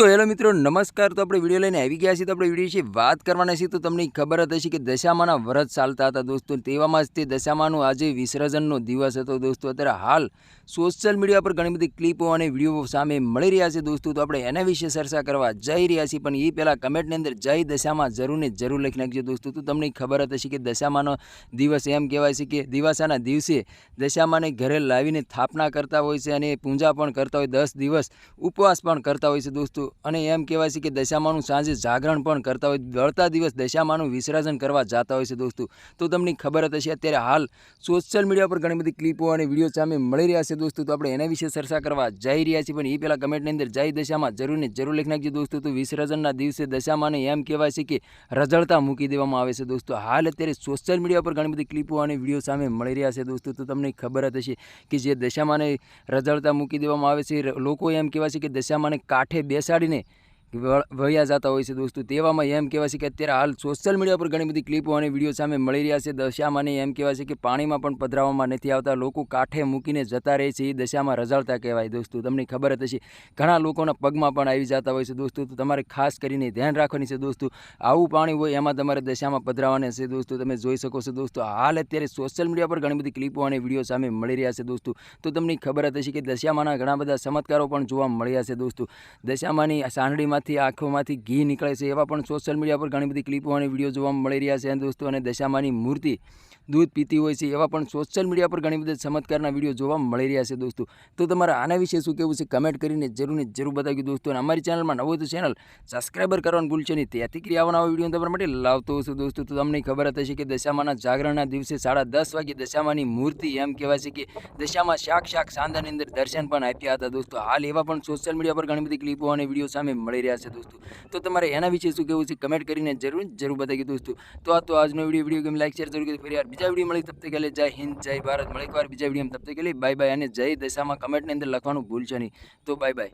तो हेलो मित्रों नमस्कार। तो अपने विडियो लईने આવી ગયા છીએ। तो આપણે વિડિયો વિશે વાત કરવાના છીએ। તો તમને ખબર જ હશે કે દશામાના વ્રત ચાલતા હતા દોસ્તો, તેવામાં જ તે દશામાનું આજે વિસર્જનનો દિવસ હતો દોસ્તો। અત્યારે હાલ સોશિયલ મીડિયા પર ઘણી બધી ક્લિપો અને વિડીયો સામે મળી રહ્યા છે દોસ્તો। તો આપણે એના વિશે ચર્ચા કરવા જઈ રહ્યા છીએ, પણ એ પહેલાં કમેન્ટની અંદર જય દશામાં જરૂર ને જરૂર લખી નાખજો દોસ્તો। તો તમને ખબર જ હશે કે દશામાનો દિવસ એમ કહેવાય છે કે દિવાસાના દિવસે દશામાને ઘરે લાવીને સ્થાપના કરતા હોય છે અને પૂજા પણ કરતા હોય, 10 દિવસ ઉપવાસ પણ કરતા હોય છે દોસ્તો। અને એમ કહેવાય છે કે દશામાનું સાંજે જાગરણ પણ કરતા હોય, વળતા દિવસ દશામાનું વિસર્જન કરવા જતા હોય છે દોસ્તો। તો તમને ખબર જ હશે અત્યારે હાલ સોશિયલ મીડિયા પર ઘણી બધી ક્લિપો અને વિડીયો સામે મળી રહ્યા છે દોસ્તો। તો આપણે એના વિશે ચર્ચા કરવા જઈ રહ્યા છીએ, પણ એ પહેલાં કમેન્ટની અંદર જય દશામાં જરૂર ને જરૂર લખી નાખજો દોસ્તો। તો વિસર્જનના દિવસે દશામાને એમ કહેવાય છે કે રઝળતા મૂકી દેવામાં આવે છે દોસ્તો। હાલ અત્યારે સોશિયલ મીડિયા પર ઘણી બધી ક્લિપો અને વિડીયો સામે મળી રહ્યા છે દોસ્તો। તો તમને ખબર જ હશે કે જે દશામાને રઝળતા મૂકી દેવામાં આવે છે, લોકો એમ કહેવાય છે કે દશામાને કાંઠે બેસાડીને વયા જતા હોય છે દોસ્તો। તેવામાં એમ કહેવાય છે કે અત્યારે હાલ સોશિયલ મીડિયા પર ઘણી બધી ક્લિપો અને વિડીયો સામે મળી રહ્યા છે। દશામાને એમ કહેવાય છે કે પાણીમાં પણ પધરાવવામાં નથી આવતા, લોકો કાંઠે મૂકીને જતા રહે છે, એ દશામાં રઝળતા કહેવાય દોસ્તો। તમને ખબર જ હશે ઘણા લોકોના પગમાં પણ આવી જતા હોય છે દોસ્તો। તો તમારે ખાસ કરીને ધ્યાન રાખવાની છે દોસ્તો, આવું પાણી હોય એમાં તમારે દશામાં પધરાવવાના છે દોસ્તો। તમે જોઈ શકો છો દોસ્તો, હાલ અત્યારે સોશિયલ મીડિયા પર ઘણી બધી ક્લિપો અને વિડીયો સામે મળી રહ્યા છે દોસ્તો। તો તમને ખબર જ હશે કે દશામાના ઘણા બધા ચમત્કારો પણ જોવા મળ્યા છે દોસ્તો। દશામાની સાંઠળીમાં આંખોમાંથી ઘી નીકળે છે, એવા પણ સોશિયલ મીડિયા પર ઘણી બધી ક્લિપો અને વિડીયો જોવા મળી રહ્યા છે દોસ્તો। અને દશામાની મૂર્તિ દૂધ પીતી હોય છે, એવા પણ સોશિયલ મીડિયા પર ઘણી બધી ચમત્કારના વિડીયો જોવા મળી રહ્યા છે દોસ્તો। તો તમારે આના વિશે શું કહેવું છે કમેન્ટ કરીને જરૂર ને જરૂર બતાવજો દોસ્તો। અને અમારી ચેનલમાં નવો તો ચેનલ સબસ્ક્રાઈબર કરવાનું ભૂલશો નહીં, ત્યાંથી કરી આવવાના વિડીયો તમારા માટે લાવતો હશું દોસ્તો। તો તમને ખબર જ હશે કે દશામાના જાગરણના દિવસે 10:30 વાગે દશામાની મૂર્તિ એમ કહેવાય છે કે દશામાં સાક્ષાત સાંધાની અંદર દર્શન પણ આપ્યા હતા દોસ્તો। હાલ એવા પણ સોશિયલ મીડિયા પર ઘણી બધી ક્લિપો અને વિડીયો સામે મળી રહ્યા છે દોસ્તો। તો તમારે એના વિશે શું કહેવું છે કમેન્ટ કરીને જરૂર બતાવી દોસ્તો। તો આ તો આજનો વિડીયો ગમે લાઈક શેર જરૂર કરી, ફરી યાર બીજા વિડીયો મળી તબ તક કે लिए जय हिंद जय भारत। મળે એકવાર બીજા વિડીયો તબ તક કે लिए બાય બાય। અને જય દશામાં કમેન્ટની અંદર લખવાનું ભૂલશો નહીં। તો બાય બાય।